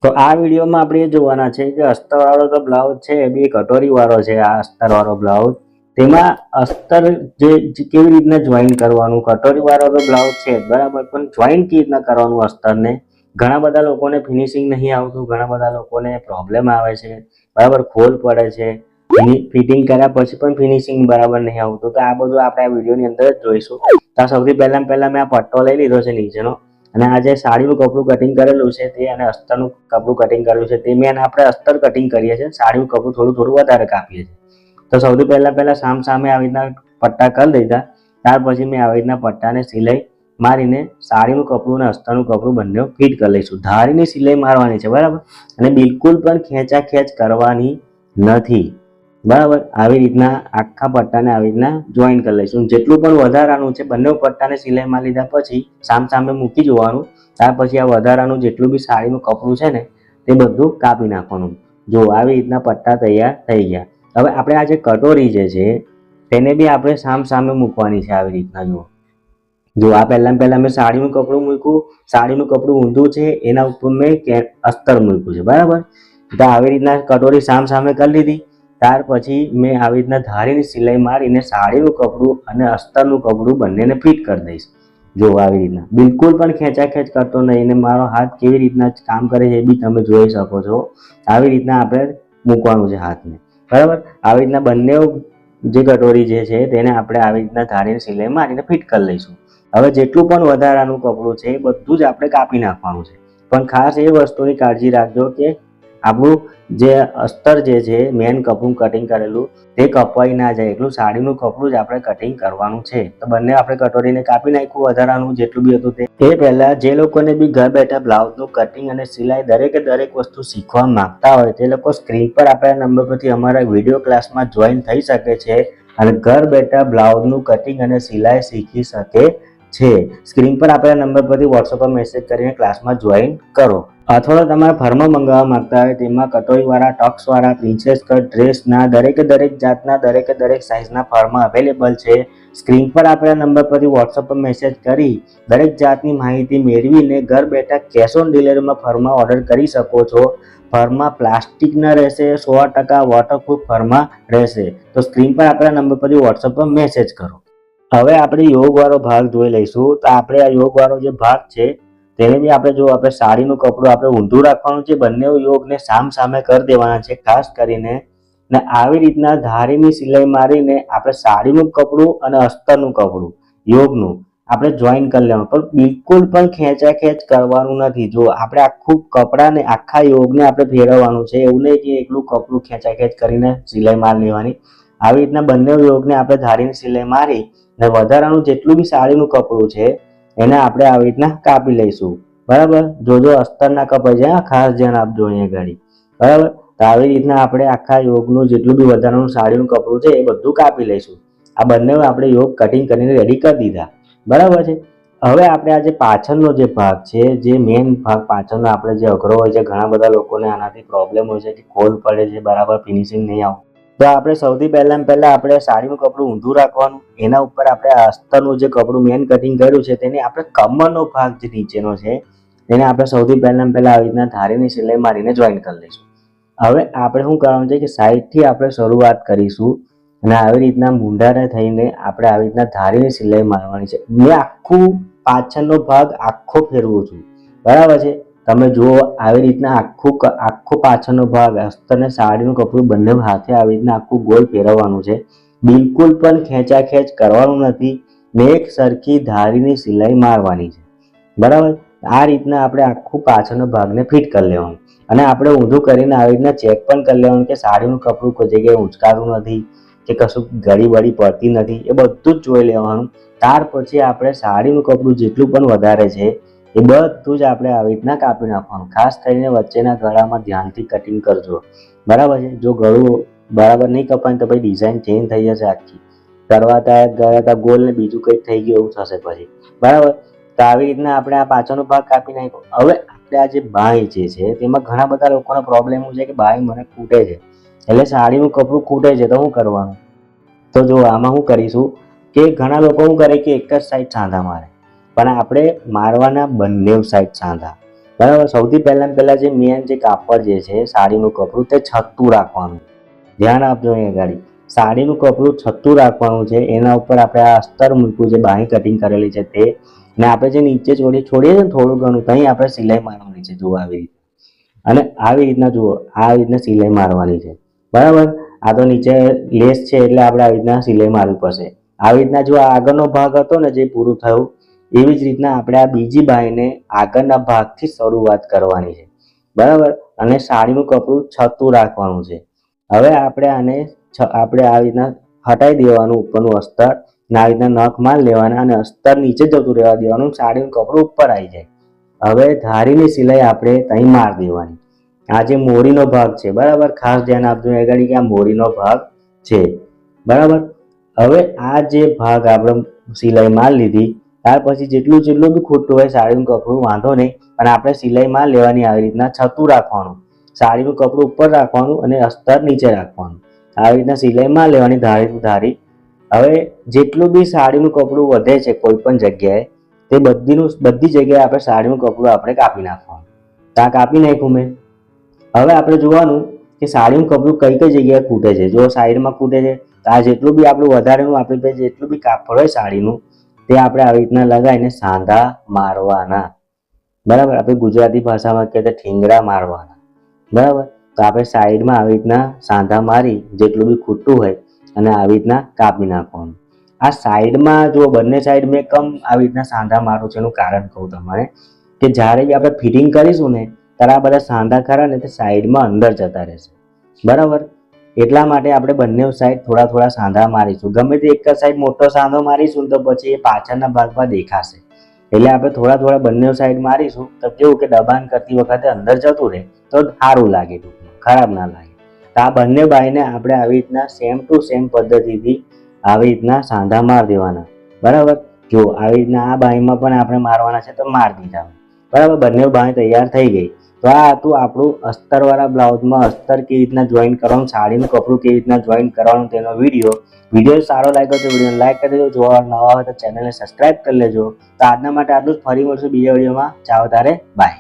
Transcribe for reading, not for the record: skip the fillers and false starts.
તો આ વિડીયોમાં આપણે એ જોવાના છે કે અસ્તરવાળો તો બ્લાઉઝ છે એ બી કટોરીવાળો છે. આ અસ્તરવાળો બ્લાઉઝ તેમાં અસ્તર કેવી રીતના જોઈન કરવાનું, કટોરીવાળો તો બ્લાઉઝ છે બરાબર, પણ જોઈન કેવી રીતના કરવાનું અસ્તરને. ઘણા બધા લોકોને ફિનિશિંગ નહીં આવતું, ઘણા બધા લોકોને પ્રોબ્લેમ આવે છે બરાબર, ખોલ પડે છે, ફિટિંગ કર્યા પછી પણ ફિનિશિંગ બરાબર નહીં આવતું. તો આ બધું આપણે આ વિડીયોની અંદર જ જોઈશું. તો સૌથી પહેલા મેં આ પટ્ટો લઈ લીધો છે નીચેનો, અને આ જે સાડીનું કપડું કટિંગ કરેલું છે તે અને અસ્તરનું કપડું કટિંગ કરેલું છે તે મેં આપણે અસ્તર કટિંગ કરીએ છીએ, સાડીનું કપડું થોડું વધારે કાપીએ છીએ. તો સૌથી પહેલા સામે આવી રીતના પટ્ટા કરી દીધા. ત્યાર પછી મેં આવી રીતના પટ્ટાને સિલાઈ મારીને સાડીનું કપડું અને અસ્તરનું કપડું બંને ફિટ કરી લઈશું. ધારીની સિલાઈ મારવાની છે બરાબર, અને બિલકુલ પણ ખેંચાખેંચ કરવાની નથી બરાબર. આવી રીતના આખા પટ્ટાને આવી રીતના જોઈન કરી લઈશું. જેટલું પણ વધારાનું છે બંને પટ્ટાને સિલાઈ મારી લીધા પછી સામે મૂકી જોવાનું. ત્યાર પછી આ વધારાનું જેટલું બી સાડીનું કપડું છે ને તે બધું કાપી નાખવાનું. જો આવી રીતના પટ્ટા તૈયાર થઈ ગયા. હવે આપણે આ જે કટોરી જે છે તેને બી આપણે સામે મૂકવાની છે આવી રીતના. જો આ પહેલા મેં સાડીનું કપડું મૂક્યું, સાડીનું કપડું ઊંધું છે એના ઉપર મેં અસ્તર મૂક્યું છે બરાબર. તો આવી રીતના કટોરી સામે કરી લીધી. ત્યાર પછી મેં આવી રીતના ધારીની સિલાઈ મારીને સાડીનું કપડું અને અસ્તરનું કપડું બંનેને ફિટ કરી દઈશ. જો આવી રીતના બિલકુલ પણ ખેંચાખેંચ કરતો નહીં, ને મારો હાથ કેવી રીતના કામ કરે છે એ બી તમે જોઈ શકો છો. આવી રીતના આપણે મૂકવાનું છે હાથને બરાબર. આવી રીતના બંને જે કટોરી જે છે તેને આપણે આવી રીતના ધારીની સિલાઈ મારીને ફિટ કરી લઈશું. હવે જેટલું પણ વધારાનું કપડું છે એ બધું જ આપણે કાપી નાખવાનું છે. પણ ખાસ એ વસ્તુની કાળજી રાખજો કે આપણું જે અસ્તર જે છે મેન કપડું કટિંગ કરેલું તે કપાઈ ના જાય, એટલું સાડીનું કપડું જ આપણે કટિંગ કરવાનું છે. તો બંને આપણે કટોરીને કાપી નાખ્યું વધારાનું જેટલું બી હતું તે. એ પહેલા જે લોકોને બી ઘર બેઠા બ્લાઉઝનું કટિંગ અને સિલાઈ દરેક વસ્તુ શીખવા માંગતા હોય તે લોકો સ્ક્રીન પર આપેલા નંબર પરથી અમારા વિડીયો ક્લાસમાં જોઈન થઈ શકે છે અને ઘર બેઠા બ્લાઉઝનું કટિંગ અને સિલાઈ શીખી શકે છે. સ્ક્રીન પર આપેલા નંબર પરથી વોટ્સઅપ પર મેસેજ કરીને ક્લાસમાં જોઈન કરો. અથવા તમારે ફર્મા મંગાવવા માંગતા હોય તેમાં કટોરીવાળા, ટક્સવાળા, પ્રિન્સેસ કટ ડ્રેસના દરેક જાતના દરેક સાઇઝના ફર્મા અવેલેબલ છે. સ્ક્રીન પર આપેલા નંબર પરથી વોટ્સઅપ પર મેસેજ કરી દરેક જાતની માહિતી મેળવીને ઘર બેઠા કેશ ઓન ડિલિવરીમાં ફર્મા ઓર્ડર કરી શકો છો. ફર્મા પ્લાસ્ટિકના રહેશે, 100% વોટરપ્રૂફ ફર્મા રહેશે. તો સ્ક્રીન પર આપેલા નંબર પરથી વોટ્સઅપ પર મેસેજ કરો. હવે આપણે યોગવાળો ભાગ જોઈ લઈશું. તો આપણે આ યોગવાળો જે ભાગ છે તેને બી આપણે સાડીનું કપડું આપણે ઊંધું રાખવાનું છે, બંને યોગને સામે કરી દેવાના છે ખાસ કરીને. ને આવી રીતના ધારીની સિલાઈ મારીને આપણે સાડીનું કપડું અને અસ્તરનું કપડું યોગનું આપણે જોઈન કરી લેવાનું, પણ બિલકુલ પણ ખેંચાખેંચ કરવાનું નથી. જો આપણે આખું કપડાને આખા યોગને આપણે ફેરવવાનું છે, એવું નહીં કે એકલું કપડું ખેંચાખેંચ કરીને સિલાઈ મારી લેવાની. આવી રીતના બંને યોગને આપણે ધારીની સિલાઈ મારી ને વધારાનું જેટલું બી સાડીનું કપડું છે એને આપણે આવી રીતના કાપી લઈશું બરાબર. જોજો અસ્તર ના કપાઈ જાય, ખાસ ધ્યાન આપજો અહીંયા ગાડી બરાબર. તો આવી રીતના આપણે આખા યોગનું જેટલું બી વધારાનું સાડીનું કપડું છે એ બધું કાપી લઈશું. આ બંને આપણે યોગ કટિંગ કરીને રેડી કરી દીધા બરાબર છે. હવે આપણે આ જે પાછળનો જે ભાગ છે, જે મેઇન ભાગ પાછળનો આપણે જે અઘરો હોય છે, ઘણા બધા લોકોને આનાથી પ્રોબ્લેમ હોય છે કે ખોલ પડે છે, બરાબર ફિનિશિંગ નહીં આવતું. તો આપણે સૌથી પહેલા આપણે સાડીનું કપડું ઊંધું રાખવાનું. એના ઉપર આપણે અસ્તરનું જે કપડું મેન કટિંગ કર્યું છે તેને આપણે કમરનો ભાગ જે નીચેનો છે તેને આપણે સૌથી પહેલા આવી રીતના ધારીની સિલાઈ મારીને જોઈન કરી લઈશું. હવે આપણે શું કરવાનું છે કે સાઈડથી આપણે શરૂઆત કરીશું અને આવી રીતના મૂંઢાને થઈને આપણે આવી રીતના ધારીની સિલાઈ મારવાની છે. મેં આખું પાછળનો ભાગ આખો ફેરવું છું બરાબર છે. તમે જુઓ આવી રીતના આખો પાછળનો ભાગ અસ્તરને સાડીનું કપડું બંને હાથે આવી રીતના આખું ગોળ ફેરવવાનું છે. બિલકુલ પણ ખેંચાખેંચ કરવાનું નથી ને એક સરખી ધારીની સિલાઈ મારવાની છે બરાબર. આ રીતના આપણે આખું પાછળનો ભાગને ફિટ કરી લેવાનું અને આપણે ઊંધું કરીને આવી રીતના ચેક પણ કરી લેવાનું કે સાડીનું કપડું કોઈ જગ્યાએ ઊંચકાતું નથી કે કશું ગળી બળી પડતી નથી, એ બધું જ જોઈ લેવાનું. ત્યાર પછી આપણે સાડીનું કપડું જેટલું પણ વધારે છે એ બધું જ આપણે આવી રીતના કાપી નાખવાનું. ખાસ કરીને વચ્ચેના ગળામાં ધ્યાનથી કટિંગ કરજો બરાબર છે. જો ગળું બરાબર નહીં કપાય તો પછી ડિઝાઇન ચેન્જ થઈ જશે આખી. ગયા હતા ગોલ ને બીજું કંઈક થઈ ગયું એવું થશે પછી બરાબર. તો આવી રીતના આપણે આ પાછળનો ભાગ કાપી નાખ્યો. હવે આપણે આ જે બાંય જે છે તેમાં ઘણા બધા લોકોનો પ્રોબ્લેમ છે કે બાંય મને ખૂટે છે, એટલે સાડીનું કપડું ખૂટે છે તો શું કરવાનું. તો જો આમાં શું કરીશું કે ઘણા લોકો શું કરે કે એક જ સાઈડ સાંધા મારે, પણ આપણે મારવાના બંને સાઈડ સાંધા બરાબર. સૌથી પહેલા જે મેન જે કાપડ જે છે સાડીનું કપડું તે છતું રાખવાનું. ધ્યાન આપજો અહીંયા ગાડી. સાડીનું કપડું છતું રાખવાનું છે. એના ઉપર આપણે આ અસ્તર મૂકવું છે, બાહી કટિંગ કરેલી છે તે, ને આપણે જે નીચે છોડીએ છે ને થોડું ઘણું, ત્યાં આપણે સિલાઈ મારવાની છે. જુઓ આવી રીતે, અને આવી રીતના જુઓ, આવી રીતના સિલાઈ મારવાની છે. બરાબર. આ તો નીચે લેસ છે એટલે આપણે આવી રીતના સિલાઈ મારવી પડશે. આવી રીતના જો આગળનો ભાગ હતો ને જે પૂરું થયું, એવી જ રીતના આપણે આ બીજી બાહીને આગળના ભાગથી શરૂઆત કરવાની છે. બરાબર. અને સાડીનું કપડું છતું રાખવાનું છે. હવે આપણે આને આપણે આવી રીતના હટાવી દેવાનું ઉપરનું અસ્તર, ને આવી રીતના નખ માર લેવાના અને અસ્તર નીચે જતું રહેવા દેવાનું, સાડીનું કપડું ઉપર આવી જાય. હવે ધારીની સિલાઈ આપણે ત્યાં માર દેવાની. આ જે મોરીનો ભાગ છે, બરાબર, ખાસ ધ્યાન આપજો આગળ કે આ મોરીનો ભાગ છે. બરાબર. હવે આ જે ભાગ આપણે સિલાઈ માર લીધી, ત્યાર પછી જેટલું બી ખોટું હોય સાડીનું કપડું વાંધો નહીં, પણ આપણે સિલાઈ માર લેવાની. આવી રીતના છતું રાખવાનું, સાડીનું કપડું ઉપર રાખવાનું અને અસ્તર નીચે રાખવાનું. આવી રીતના સિલાઈ માર લેવાની ધારી ધારી. હવે જેટલું બી સાડીનું કપડું વધે છે કોઈ પણ જગ્યાએ, તે બધી જગ્યાએ આપણે સાડીનું કપડું આપણે કાપી નાખવાનું. ત્યાં કાપી નાખ્યું મેં. હવે આપણે જોવાનું કે સાડીનું કપડું કઈ કઈ જગ્યાએ ખૂટે છે. જો સાઈડમાં ખૂટે છે તો આ જેટલું બી આપણું વધારેનું આપણી પાસે જેટલું બી કાપડ હોય સાડીનું, તે આપણે આવી રીતના લગાવીને સાંધા મારવાના. બરાબર. આપણે ગુજરાતી ભાષામાં કહીએ તો ઠીંગરા મારવાના. બરાબર. તો આપણે સાઈડમાં આવી રીતના સાંધા મારી જેટલું બી ખૂટતું હોય અને આવી રીતના કાપી નાખવાનું. આ સાઈડમાં જો બંને સાઈડ મેં આવી રીતના સાંધા મારું છે, એનું કારણ કહું તમને કે જ્યારે બી આપણે ફિટિંગ કરીશું ને ત્યારે આ બધા સાંધા ખરા ને તે સાઈડમાં અંદર જતા રહેશે. બરાબર. એટલા માટે આપણે બંને સાઈડ થોડા થોડા સાંધા મારીશું. ગમે તે એક જ સાઈડ મોટો સાંધો મારીશું તો પછી એ પાછળના ભાગમાં દેખાશે. એટલે આપણે થોડા થોડા બંને સાઈડ મારીશું તો કેવું કે દબાણ કરતી વખતે અંદર જતું રહે તો સારું લાગે, ખરાબ ના લાગે. તો આ બંને બાહીને આપણે આવી રીતના સેમ ટુ સેમ પદ્ધતિથી આવી રીતના સાંધા માર દેવાના. બરાબર. જો આવી રીતના આ બાહીમાં પણ આપણે મારવાના છે તો માર દીધા. બરાબર. બંને બાહી તૈયાર થઈ ગઈ. તો આ હતું આપણું અસ્તરવાળા બ્લાઉઝમાં અસ્તર કેવી રીતના જોઈન કરવાનું, સાડીનું કપડું કેવી રીતના જોઈન કરવાનું તેનો વિડીયો સારો લાગ્યો તો વિડીયોને લાઈક કરી દેજો. જોવા નવા હોય તો ચેનલને સબસ્ક્રાઈબ કરી લેજો. તો આજના માટે આટલું જ. ફરી મળશું બીજા વિડીયોમાં. ચાલો તારે, બાય.